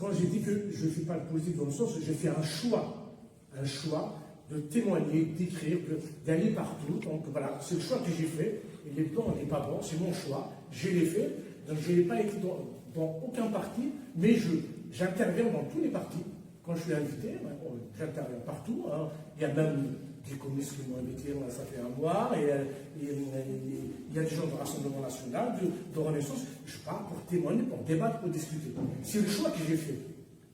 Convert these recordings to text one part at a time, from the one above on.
quand j'ai dit que je ne fais pas de politique dans le sens où j'ai fait un choix de témoigner, d'écrire, d'aller partout. Donc voilà, c'est le choix que j'ai fait. Il est bon, il n'est pas bon, c'est mon choix. Je l'ai fait. Donc je n'ai pas été dans aucun parti, mais j'interviens dans tous les partis. Quand je suis invité, j'interviens partout. Hein. Il y a même des communistes qui m'ont invité, ça fait un mois, et il y a des gens du Rassemblement National, de Renaissance. Je pars pour témoigner, pour débattre, pour discuter. C'est le choix que j'ai fait.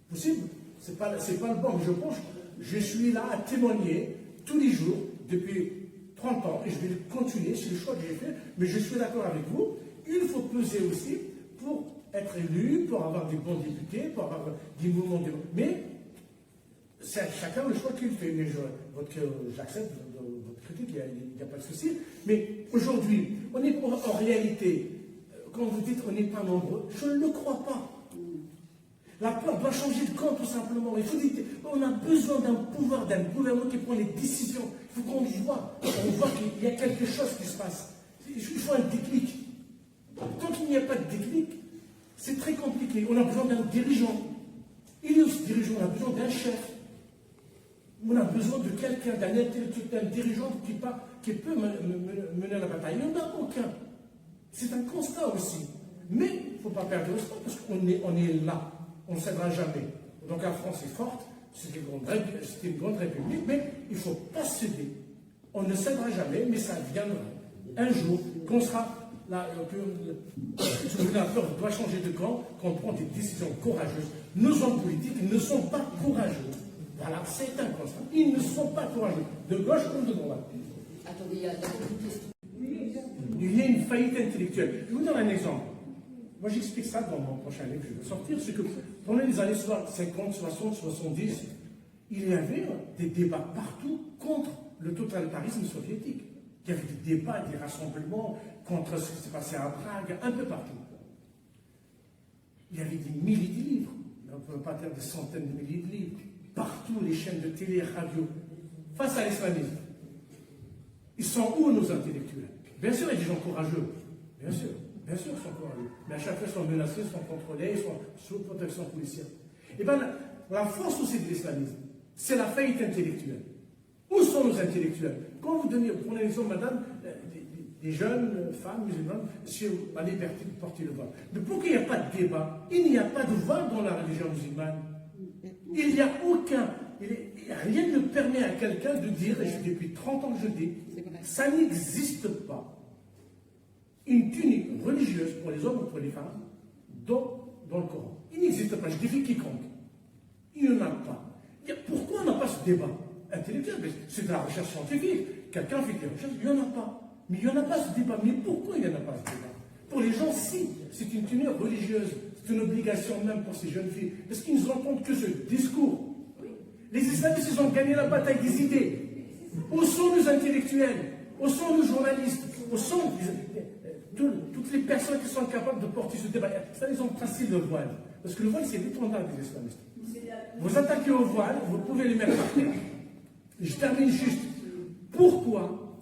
Possible, c'est pas le bon, mais je pense, je suis là à témoigner tous les jours, depuis 30 ans, et je vais continuer, c'est le choix que j'ai fait, mais je suis d'accord avec vous, il faut peser aussi pour être élu, pour avoir des bons députés, pour avoir des mouvements de... Mais c'est chacun le choix qu'il fait. Mais j'accepte votre critique, il n'y a pas de souci. Mais aujourd'hui, on est en réalité, quand vous dites on n'est pas nombreux, je ne le crois pas. La peur doit changer de camp, tout simplement. Il faut dire, on a besoin d'un pouvoir, d'un gouvernement qui prend les décisions. Il faut qu'on voit. On voit qu'il y a quelque chose qui se passe. Il faut un déclic. Tant qu'il n'y a pas de déclic, c'est très compliqué. On a besoin d'un dirigeant. Il y a ce dirigeant, on a besoin d'un chef. On a besoin de quelqu'un, d'un intellectuel, d'un dirigeant qui peut mener la bataille. Il n'y en a aucun. C'est un constat aussi. Mais il ne faut pas perdre l'espoir parce qu'on est là. On ne cédera jamais. Donc la France est forte, c'est une grande république, mais il ne faut pas céder. On ne cédera jamais, mais ça viendra un jour qu'on sera là. Le gouvernement doit changer de camp, qu'on prend des décisions courageuses. Nos hommes politiques ne sont pas courageux. Voilà, c'est un constat. Ils ne sont pas courageux, de gauche comme de droite. Attendez, il y a une question. Il y a une faillite intellectuelle. Je vous donne un exemple. Moi, j'explique ça dans mon prochain livre que je vais sortir. C'est que pendant les années 50, 60, 70, il y avait des débats partout contre le totalitarisme soviétique. Il y avait des débats, des rassemblements contre ce qui s'est passé à Prague, un peu partout. Il y avait des milliers de livres. On ne peut pas dire des centaines de milliers de livres. Partout, les chaînes de télé, radio, face à l'islamisme. Ils sont où, nos intellectuels? Bien sûr, il y a des gens courageux. Bien sûr, ils sont courageux. Mais à chaque fois, ils sont menacés, ils sont contrôlés, ils sont sous protection policière. Et bien, la force aussi de l'islamisme, c'est la faillite intellectuelle. Où sont nos intellectuels? Quand vous prenez l'exemple, madame, des jeunes femmes musulmanes sur la liberté de porter le voile. Mais pourquoi il n'y a pas de débat? Il n'y a pas de voile dans la religion musulmane. Il n'y a aucun. Rien ne permet à quelqu'un de dire, et depuis 30 ans que je dis, ça n'existe pas. Une tunique religieuse pour les hommes ou pour les femmes dans le Coran. Il n'existe pas. Je défie quiconque. Il n'y en a pas. Pourquoi on n'a pas ce débat intellectuel? C'est de la recherche scientifique. Quelqu'un fait des recherches, il n'y en a pas. Mais il n'y en a pas ce débat. Mais pourquoi il n'y en a pas ce débat? Pour les gens, si. C'est une tenue religieuse. C'est une obligation même pour ces jeunes filles. Parce qu'ils ne se rendent compte que ce discours. Les islamistes, ils ont gagné la bataille des idées. Où sont nos intellectuels? Où sont nos journalistes? Où sont toutes les personnes qui sont capables de porter ce débat? Ça, ils ont tracé le voile. Parce que le voile, c'est l'étendard des islamistes. Vous attaquez au voile, vous pouvez les mettre par terre. Je termine juste. Pourquoi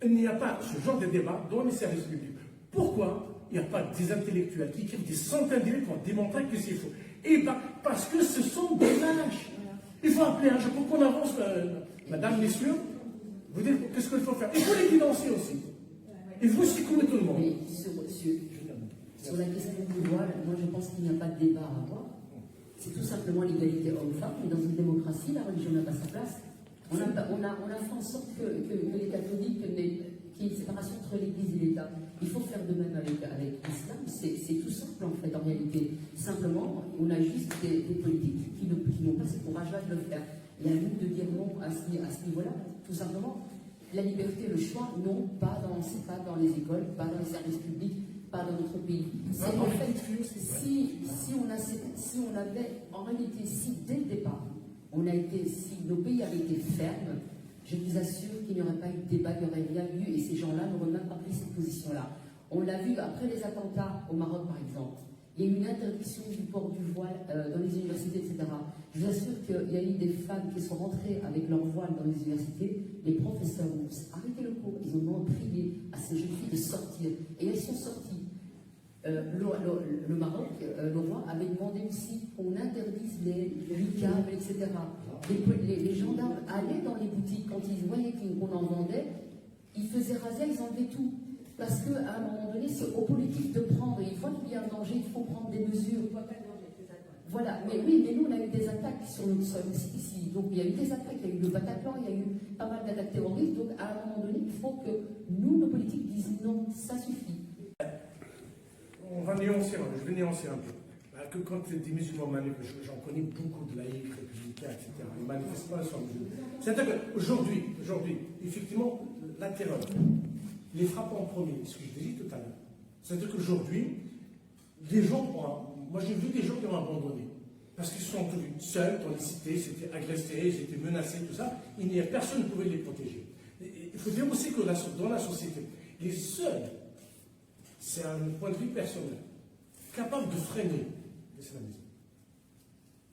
il n'y a pas ce genre de débat dans les services publics? Pourquoi il n'y a pas des intellectuels qui écrivent des centaines de livres pour démontrer que c'est faux? Et bien, parce que ce sont des lâches. Il faut appeler un jour pour qu'on avance, madame, messieurs, vous dites qu'est-ce qu'il faut faire? Il faut les financer aussi. Il faut secouer tout le monde. Mais sur la question du voile, moi je pense qu'il n'y a pas de débat à avoir. C'est tout simplement l'égalité homme-femme. Et dans une démocratie, la religion n'a pas sa place. On a fait en sorte que les catholiques, qu'il y ait une séparation entre l'Église et l'État. Il faut faire de même avec l'islam. C'est tout simple en fait, en réalité. Simplement, on a juste des politiques qui n'ont pas ce courage-là de le faire. Et à nous de dire non à ce niveau-là, tout simplement. La liberté, le choix, non, c'est pas dans les écoles, pas dans les services publics, pas dans notre pays. C'est en fait, si on avait, en réalité, si dès le départ, si nos pays avaient été fermes, je vous assure qu'il n'y aurait pas eu de débat, il n'y aurait rien eu, et ces gens-là n'auraient même pas pris cette position-là. On l'a vu après les attentats au Maroc, par exemple. Il y a eu une interdiction du port du voile dans les universités, etc. Je vous assure qu'il y a eu des femmes qui sont rentrées avec leur voile dans les universités. Les professeurs ont arrêté le cours. Ils ont prié à ces jeunes filles de sortir. Et elles sont sorties. le Maroc, le roi avait demandé aussi qu'on interdise les niqabs, etc. Les gendarmes allaient dans les boutiques quand ils voyaient qu'on en vendait, ils faisaient raser, ils enlevaient tout. Parce qu'à un moment donné, c'est aux politiques de prendre, et une fois qu'il y a un danger, il faut prendre des mesures. Voilà, mais oui, mais nous on a eu des attaques sur notre sol ici. Donc il y a eu des attaques, il y a eu le Bataclan, il y a eu pas mal d'attaques terroristes. Donc à un moment donné, il faut que nous, nos politiques, disent non, ça suffit. On va nuancer, je vais nuancer un peu. Que quand des musulmans manifestent, j'en connais beaucoup de laïcs, républicains, etc. Ils ne manifestent pas sur musulmans. C'est-à-dire qu'aujourd'hui, effectivement, la terreur les frappe en premier, ce que je disais tout à l'heure. C'est-à-dire qu'aujourd'hui, les gens moi j'ai vu des gens qui ont abandonné. Parce qu'ils se sont trouvés seuls dans les cités, c'était agressés, ils étaient menacés, tout ça. Personne ne pouvait les protéger. Il faut dire aussi que dans la société, les seuls, c'est un point de vue personnel, capable de freiner l'islamisme,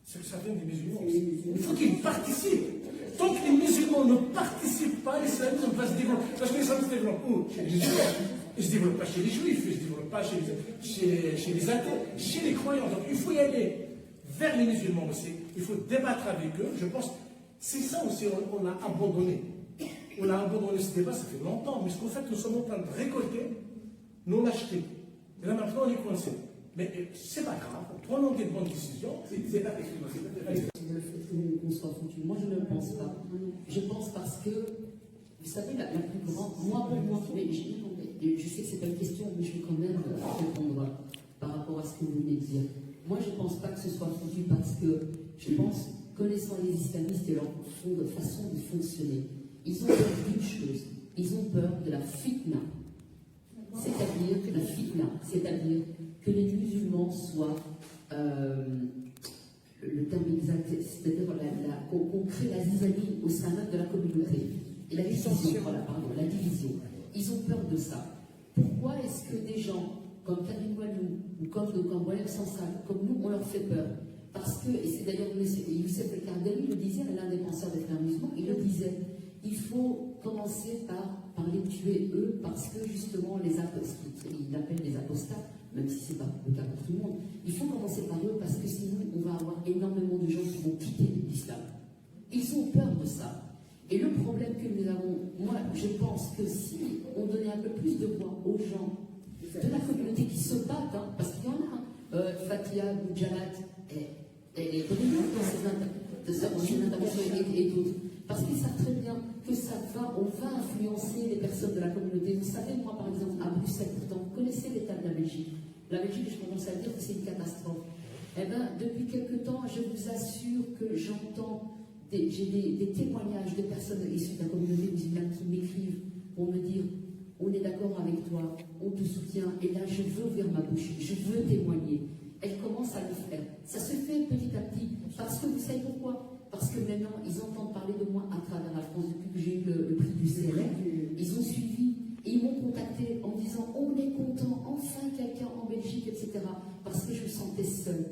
c'est que ça vient des musulmans. Il faut qu'ils participent. Tant que les musulmans ne participent pas, l'islamisme va se développer. Parce que l'islam se développe où? Chez les musulmans. Il ne se développe pas chez les juifs, il ne se développe pas chez les athées, chez les croyants. Donc il faut y aller vers les musulmans aussi. Il faut débattre avec eux. Je pense c'est ça aussi, on a abandonné. On a abandonné ce débat, ça fait longtemps. Mais ce qu'en fait, nous sommes en train de récolter nos lâchetés. Et là maintenant, on est coincé. Mais c'est pas grave, prenons des bonnes décisions. C'est pas le fait qu'on soit foutu. Moi, je ne le pense pas. Je pense parce que, vous savez, la plus grande, moi, mais je sais que c'est pas une question, mais je vais quand même répondre par rapport à ce que vous venez de dire. Moi, je ne pense pas que ce soit foutu parce que je pense, connaissant les islamistes et leur façon de fonctionner, ils ont peur d'une chose, ils ont peur de la fitna. C'est-à-dire que la fitna, c'est-à-dire que les musulmans soient, le terme exact, c'est-à-dire qu'on crée la zizanie au sein même de la communauté. Et la division, la division. Ils ont peur de ça. Pourquoi est-ce que des gens comme Karim Walou ou comme Walem Sansal, comme nous, on leur fait peur? Parce que, et c'est d'ailleurs Youssef El Kardeli le disait, l'un des penseurs des frères musulmans, il le disait, il faut commencer par les tuer eux, parce que justement, il appelle les apostats, même si ce n'est pas le cas pour tout le monde, il faut commencer par eux, parce que sinon, on va avoir énormément de gens qui vont quitter l'islam. Ils ont peur de ça. Et le problème que nous avons, moi, je pense que si on donnait un peu plus de voix aux gens de la communauté qui se battent, parce qu'il y en a, Fatia, Boujalat, elle est brillante dans ses interventions et d'autres, parce qu'ils savent très bien que on va influencer les personnes de la communauté. Vous savez, moi, par exemple, à Bruxelles, pourtant, vous connaissez l'état de la Belgique. La Belgique, je commence à dire que c'est une catastrophe. Eh bien, depuis quelque temps, je vous assure que j'entends, j'ai des témoignages de personnes issues de la communauté musulmane qui m'écrivent pour me dire, on est d'accord avec toi, on te soutient, et là, je veux ouvrir ma bouche, je veux témoigner. Elle commence à le faire. Ça se fait petit à petit, parce que vous savez pourquoi? Parce que maintenant, ils entendent parler de moi à travers la France depuis que j'ai eu le prix du CRF. Ils ont suivi et ils m'ont contacté en me disant on est content, enfin quelqu'un en Belgique, etc. Parce que je me sentais seule.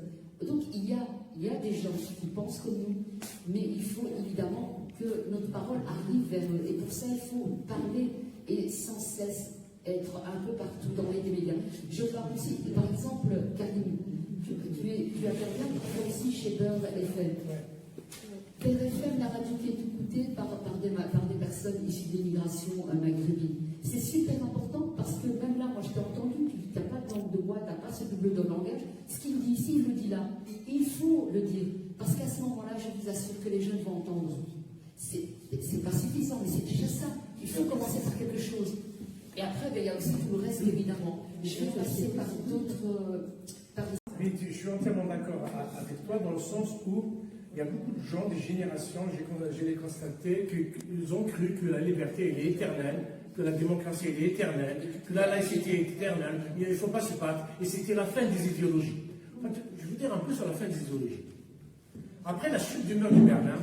Donc il y a des gens qui pensent comme nous, mais il faut évidemment que notre parole arrive vers eux. Et pour ça, il faut parler et sans cesse être un peu partout dans les médias. Je parle aussi, par exemple, Karim, tu interviens aussi chez Beurre FM. BRFM, la radio qui est écoutée par des personnes issues de l'immigration maghrébine. C'est super important parce que même là, moi je t'ai entendu, tu n'as pas de langue de bois, tu n'as pas ce double de langage. Ce qu'il dit ici, il le dit là. Il faut le dire. Parce qu'à ce moment-là, je vous assure que les jeunes vont entendre. C'est pas suffisant, mais c'est déjà ça. Il faut commencer par quelque chose. Et après, il y a aussi tout le reste, évidemment. Je vais passer par d'autres. Oui, je suis entièrement d'accord avec toi dans le sens où il y a beaucoup de gens, des générations, je l'ai constaté, qu'ils ont cru que la liberté elle est éternelle, que la démocratie elle est éternelle, que la laïcité est éternelle, il ne faut pas se battre. Et c'était la fin des idéologies. En fait, je veux dire un peu sur la fin des idéologies. Après la chute du mur de Berlin,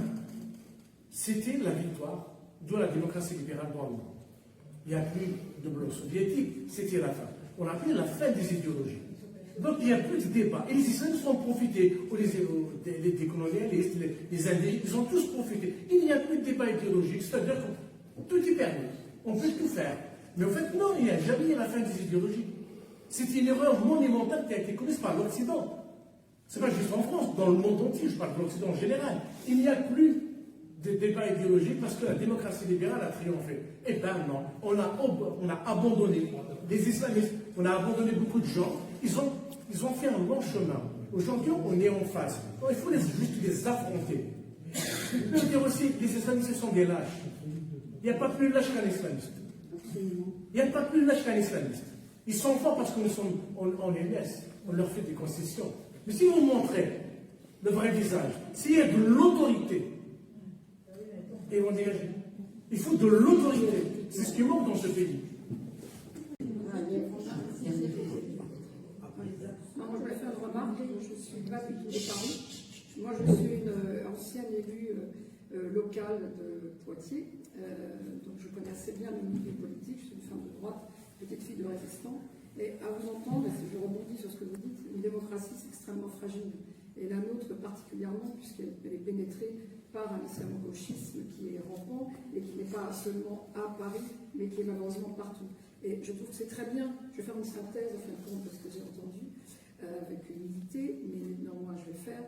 c'était la victoire de la démocratie libérale dans le monde. Il n'y a plus de bloc soviétique, c'était la fin. On a appelé la fin des idéologies. Donc il n'y a plus de débat. Et les islamistes ont profité, ou les décolonialistes, les Indiens, ils ont tous profité. Il n'y a plus de débat idéologique, c'est-à-dire que tout est permis. On peut tout faire. Mais en fait, non, il n'y a jamais eu la fin des idéologies. C'est une erreur monumentale qui a été commise par l'Occident. Ce n'est pas juste en France, dans le monde entier, je parle de l'Occident en général. Il n'y a plus de débat idéologique parce que la démocratie libérale a triomphé. Eh bien non, on a abandonné les islamistes, on a abandonné beaucoup de gens. Ils ont fait un long chemin. Aujourd'hui, on est en face. Il faut juste les affronter. Je peux dire aussi, les islamistes sont des lâches. Il n'y a pas plus lâche qu'un islamiste. Il n'y a pas plus lâche qu'un islamiste. Ils sont forts parce qu'on les laisse, on leur fait des concessions. Mais si vous montrez le vrai visage, s'il y a de l'autorité, et on dégage, il faut de l'autorité. C'est ce qui manque dans ce pays. Moi, je voulais faire une remarque. Je ne suis pas du tout de Paris. Moi, je suis une ancienne élue locale de Poitiers. Donc, je connais assez bien le milieu politique. Je suis une femme de droite, petite fille de résistant. Et à vous entendre, et si je rebondis sur ce que vous dites, une démocratie, c'est extrêmement fragile. Et la nôtre particulièrement, puisqu'elle est pénétrée par un islamo-gauchisme qui est rampant et qui n'est pas seulement à Paris, mais qui est malheureusement partout. Et je trouve que c'est très bien, je vais faire une synthèse en fin de compte de ce que j'ai entendu, avec humilité, mais néanmoins je vais le faire.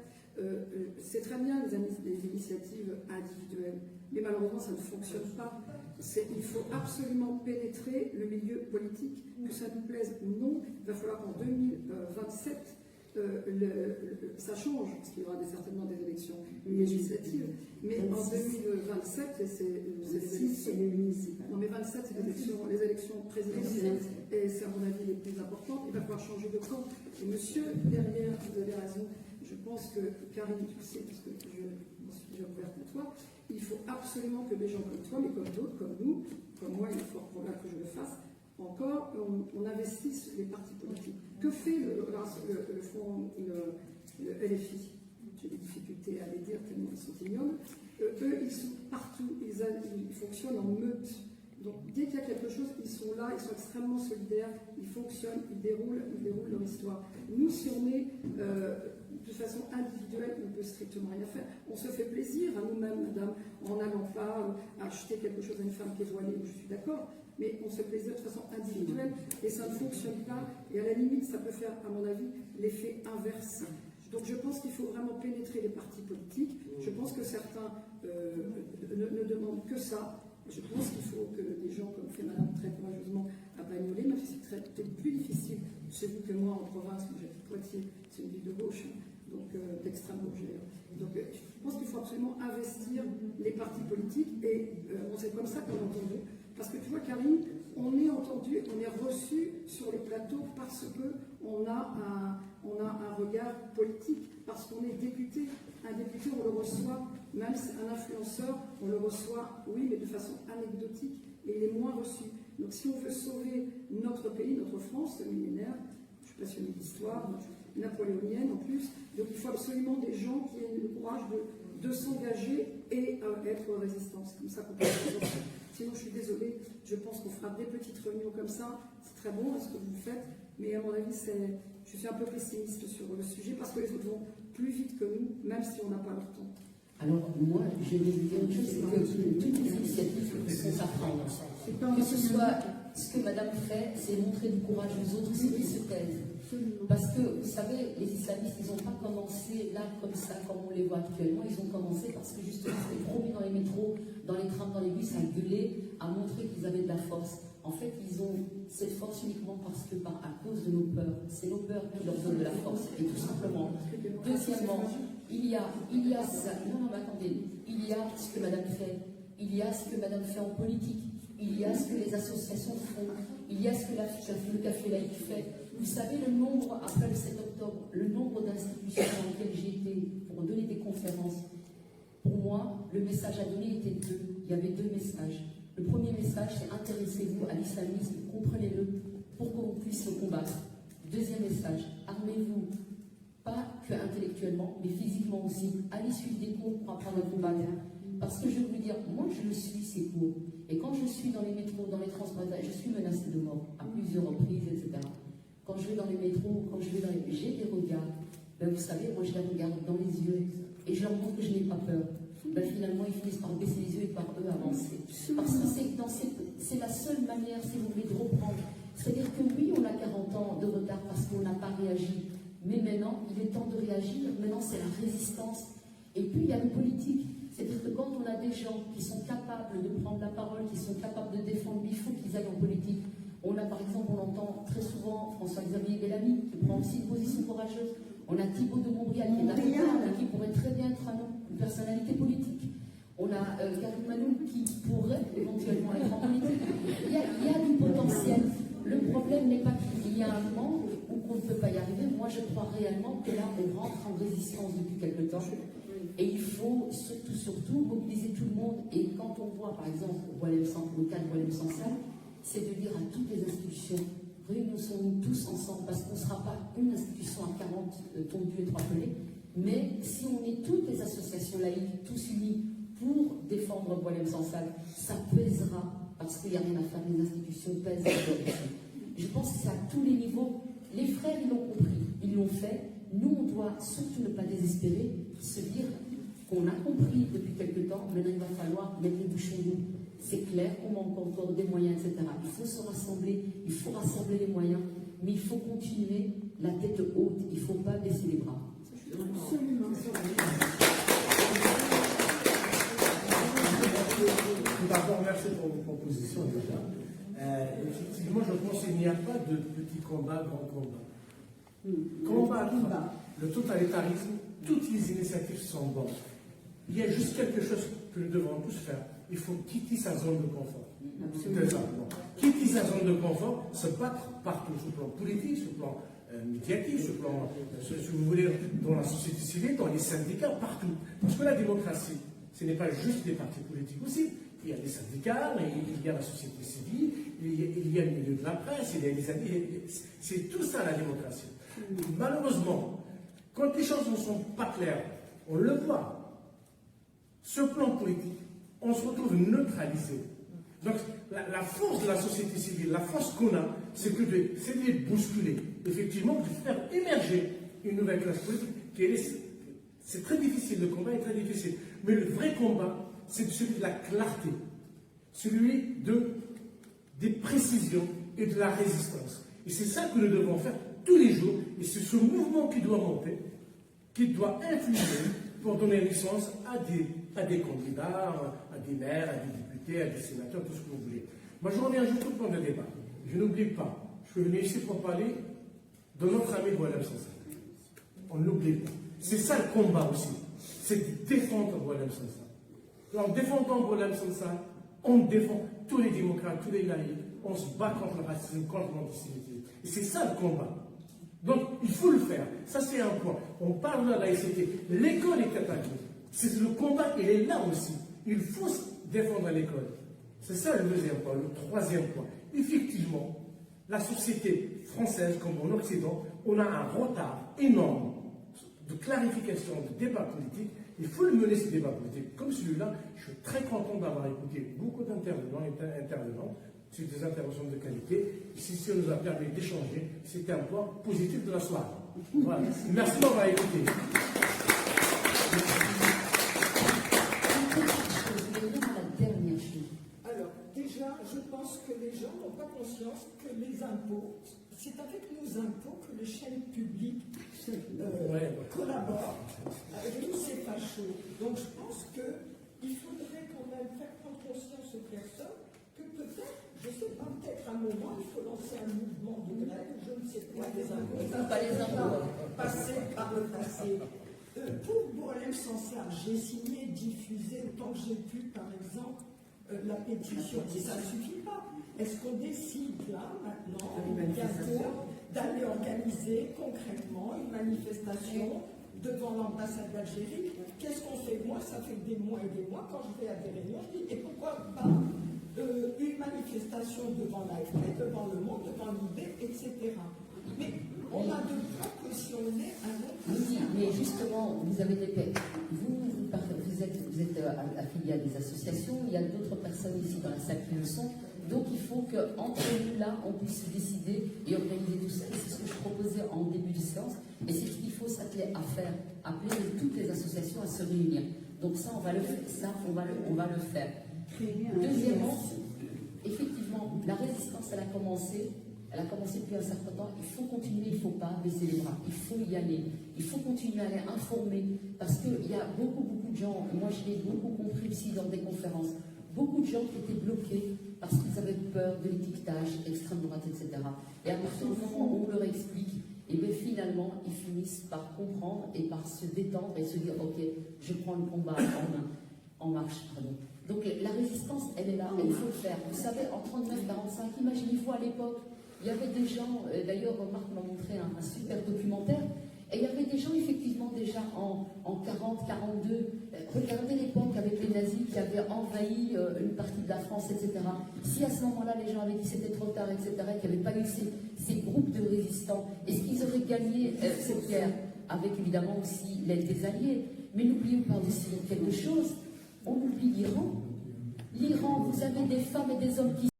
C'est très bien les initiatives individuelles, mais malheureusement ça ne fonctionne pas. Il faut absolument pénétrer le milieu politique, que ça nous plaise ou non. Il va falloir qu'en 2027, ça change, parce qu'il y aura certainement des élections législatives, mais en 2027, c'est les municipales. Non, mais 27, c'est les élections présidentielles, et c'est à mon avis les plus importantes. Il va falloir changer de camp. Et monsieur, derrière, vous avez raison, je pense que, Karine, tu le sais, parce que je suis déjà ouverte à toi, il faut absolument que des gens comme toi, mais comme d'autres, comme nous, comme moi, il est fort probable que je le fasse, encore, on investisse les partis politiques. Que fait le LFI? J'ai des difficultés à les dire tellement ils sont ignobles. Eux, ils sont partout, ils fonctionnent en meute. Donc, dès qu'il y a quelque chose, ils sont là, ils sont extrêmement solidaires, ils fonctionnent, ils déroulent leur histoire. Nous, si on est de façon individuelle, on ne peut strictement rien faire. On se fait plaisir à nous-mêmes, madame, en n'allant pas acheter quelque chose à une femme qui est voilée, je suis d'accord, mais on se fait plaisir de façon individuelle et ça ne fonctionne pas. Et à la limite, ça peut faire, à mon avis, l'effet inverse. Donc je pense qu'il faut vraiment pénétrer les partis politiques. Je pense que certains ne demandent que ça. Je pense qu'il faut que des gens, comme fait madame très courageusement à Bagnolet, même si c'est peut-être plus difficile chez vous que moi en province, où j'habite Poitiers, c'est une ville de gauche, donc d'extrême gauche d'ailleurs. Donc je pense qu'il faut absolument investir les partis politiques et c'est comme ça qu'on est entendu. Parce que tu vois, Karine, on est entendu, on est reçu sur les plateaux parce qu'on a un regard politique, parce qu'on est député. Un député, on le reçoit, même un influenceur, on le reçoit, oui, mais de façon anecdotique, et il est moins reçu. Donc si on veut sauver notre pays, notre France, millénaire, je suis passionnée d'histoire, napoléonienne en plus, donc il faut absolument des gens qui aient le courage de s'engager et être résistants. C'est comme ça qu'on peut faire. Sinon, je suis désolée, je pense qu'on fera des petites réunions comme ça. C'est très bon ce que vous faites, mais à mon avis, je suis un peu pessimiste sur le sujet parce que les autres vont plus vite que nous, même si on n'a pas leur temps. Alors, moi, je vais vous dire une chose, c'est que toutes les initiatives sont à prendre. Que ce soit ce que madame fait, c'est montrer du courage aux autres, c'est qu'ils se taisent. Parce que, vous savez, les islamistes, ils n'ont pas commencé là comme ça, comme on les voit actuellement. Ils ont commencé parce que justement, ils étaient promis dans les métros, dans les trams, dans les bus, à gueuler, à montrer qu'ils avaient de la force. En fait, ils ont cette force uniquement parce que, à cause de nos peurs. C'est nos peurs qui leur donnent de la force. Et tout simplement. Deuxièmement, il y a ça. Non, mais attendez. Il y a ce que madame fait. Il y a ce que madame fait en politique. Il y a ce que les associations font. Il y a ce que le café laïque fait. Vous savez, le nombre, après le 7 octobre, le nombre d'institutions dans lesquelles j'ai été pour donner des conférences, pour moi, le message à donner était deux. Il y avait deux messages. Le premier message, c'est intéressez-vous à l'islamisme, comprenez-le, pour qu'on puisse le combattre. Deuxième message, armez-vous, pas que intellectuellement, mais physiquement aussi. Allez suivre des cours pour apprendre à combattre. Parce que je veux vous dire, moi je le suis ces cours. Et quand je suis dans les métros, dans les transports, je suis menacée de mort à plusieurs reprises, etc. Quand je vais dans les métros, quand je vais dans les... J'ai des regards. Ben, vous savez, moi je les regarde dans les yeux et je leur montre que je n'ai pas peur. Ben, finalement, ils finissent par baisser les yeux et par eux avancer. Parce que c'est la seule manière, si vous voulez, de reprendre C'est-à-dire que oui, on a 40 ans de retard parce qu'on n'a pas réagi. Mais maintenant, il est temps de réagir. Maintenant, c'est la résistance. Et puis, il y a le politique. C'est-à-dire que quand on a des gens qui sont capables de prendre la parole, qui sont capables de défendre, il faut qu'ils aillent en politique. On a, par exemple, on entend très souvent François-Xavier Bellamy, qui prend aussi une position courageuse. On a Thibault de Montbrial, qui est avocat, qui pourrait très bien être une personnalité politique. On a Karim Manoul, qui pourrait éventuellement être en politique. Il y a du potentiel. Le problème n'est pas qu'il y a un manque ou qu'on ne peut pas y arriver. Moi, je crois réellement que là, on rentre en résistance depuis quelque temps. Et il faut surtout mobiliser tout le monde. Et quand on voit, par exemple, le cas de Walem Sansal, c'est de dire à toutes les institutions, réunissons-nous tous ensemble, parce qu'on ne sera pas une institution à 40 tondus et 3 pelés, mais si on est toutes les associations laïques, tous unis pour défendre Walem Sansal, ça pèsera, parce qu'il n'y a rien à faire, les institutions pèsent. Je pense que c'est à tous les niveaux. Les frères, ils l'ont compris, ils l'ont fait. Nous, on doit surtout ne pas désespérer, se dire qu'on a compris depuis quelque temps, maintenant il va falloir mettre les bouchons doux. C'est clair qu'on manque encore des moyens, etc. Il faut se rassembler, il faut rassembler les moyens, mais il faut continuer la tête haute, il ne faut pas baisser les bras. Absolument. Tout d'abord, merci pour vos propositions déjà. Effectivement, je pense qu'il n'y a pas de petit combat, grand combat. Combattre le totalitarisme, toutes les initiatives sont bonnes. Il y a juste quelque chose que nous devons tous faire. Il faut quitter sa zone de confort. C'est ça. Quitter sa zone de confort, se battre partout, sur le plan politique, sur le plan médiatique, sur le plan, si vous voulez, dans la société civile, dans les syndicats, partout. Parce que la démocratie, ce n'est pas juste des partis politiques aussi. Il y a les syndicats, il y a la société civile, il y a le milieu de la presse, il y a les amis. C'est tout ça la démocratie. Malheureusement, quand les choses ne sont pas claires, on le voit. Ce plan politique, on se retrouve neutralisé. Donc, la force de la société civile, la force qu'on a, c'est de les bousculer. Effectivement, de faire émerger une nouvelle classe politique. C'est très difficile, le combat est très difficile. Mais le vrai combat, c'est celui de la clarté, celui des précisions et de la résistance. Et c'est ça que nous devons faire tous les jours. Et c'est ce mouvement qui doit monter, qui doit influer pour donner naissance à des candidats, à des maires, à des députés, à des sénateurs, tout ce que vous voulez. Moi, je reviens juste au point de débat. Je n'oublie pas, je suis venu ici pour parler de notre ami Walem Sansal. On ne l'oublie pas. C'est ça le combat aussi. C'est de défendre Walem Sansal. En défendant Walem Sansal, on défend tous les démocrates, tous les laïcs. On se bat contre le racisme, contre l'antisémitisme. Et c'est ça le combat. Donc, il faut le faire. Ça, c'est un point. On parle de la laïcité. L'école est attaquée. C'est le combat, il est là aussi. Il faut défendre l'école. C'est ça le deuxième point. Le troisième point. Effectivement, la société française, comme en Occident, on a un retard énorme de clarification, de débat politique. Il faut le mener, ce débat politique. Comme celui-là, je suis très content d'avoir écouté beaucoup d'intervenants et intervenantes. C'est des interventions de qualité. Si ça nous a permis d'échanger, c'était un point positif de la soirée. Voilà. Merci d'avoir écouté. Alors, déjà, je pense que les gens n'ont pas conscience que les impôts, c'est avec nos impôts que les chaînes publiques collaborent. Avec nous, c'est pas chaud. Donc, je pense qu'il faudrait quand même faire prendre conscience aux personnes que peut-être, je ne sais pas, peut-être à un moment, il faut lancer un mouvement de grève, je ne sais quoi, des impôts. Pas les impôts. Passer par le passé. Pour Walem Sansal, j'ai signé, diffusé autant que j'ai pu, par exemple, la pétition. Ça ne suffit pas. Est-ce qu'on décide là, maintenant, bientôt, d'aller organiser concrètement une manifestation devant l'ambassade d'Algérie? Qu'est-ce qu'on fait? Moi, ça fait des mois et des mois, quand je vais à des réunions, je dis, et pourquoi pas une manifestation devant l'AFP, devant Le Monde, devant l'IB, etc. Mais on a de près que si on est un autre... Oui, mais justement, vous avez des vous êtes affilié à des associations, il y a d'autres personnes ici dans la salle qui le sont, donc il faut qu'entre nous là, on puisse décider et organiser tout ça, et c'est ce que je proposais en début de séance, et c'est ce qu'il faut s'atteler à faire, appeler toutes les associations à se réunir. Donc ça, on va le faire. Deuxièmement, effectivement, la résistance, elle a commencé, Elle a commencé depuis un certain temps. Il faut continuer, il ne faut pas baisser les bras. Il faut y aller. Il faut continuer à aller informer. Parce qu'il y a beaucoup de gens, moi je l'ai beaucoup compris ici dans des conférences, beaucoup de gens qui étaient bloqués parce qu'ils avaient peur de l'étiquetage, extrême droite, etc. Et à partir du moment où on leur explique, et bien finalement, ils finissent par comprendre et par se détendre et se dire, ok, je prends le combat en main, en marche, pardon. Donc la résistance, elle est là, et il faut le faire. Vous savez, en 39-45, imaginez-vous à l'époque, il y avait des gens, d'ailleurs Marc m'a montré un super documentaire, et il y avait des gens effectivement déjà en 40, 42, regardez l'époque avec les nazis qui avaient envahi une partie de la France, etc. Si à ce moment-là les gens avaient dit c'était trop tard, etc., qu'il n'y avait pas eu ces groupes de résistants, est-ce qu'ils auraient gagné cette guerre? Avec évidemment aussi l'aide des Alliés. Mais n'oublions pas aussi quelque chose, on oublie l'Iran. L'Iran, vous avez des femmes et des hommes qui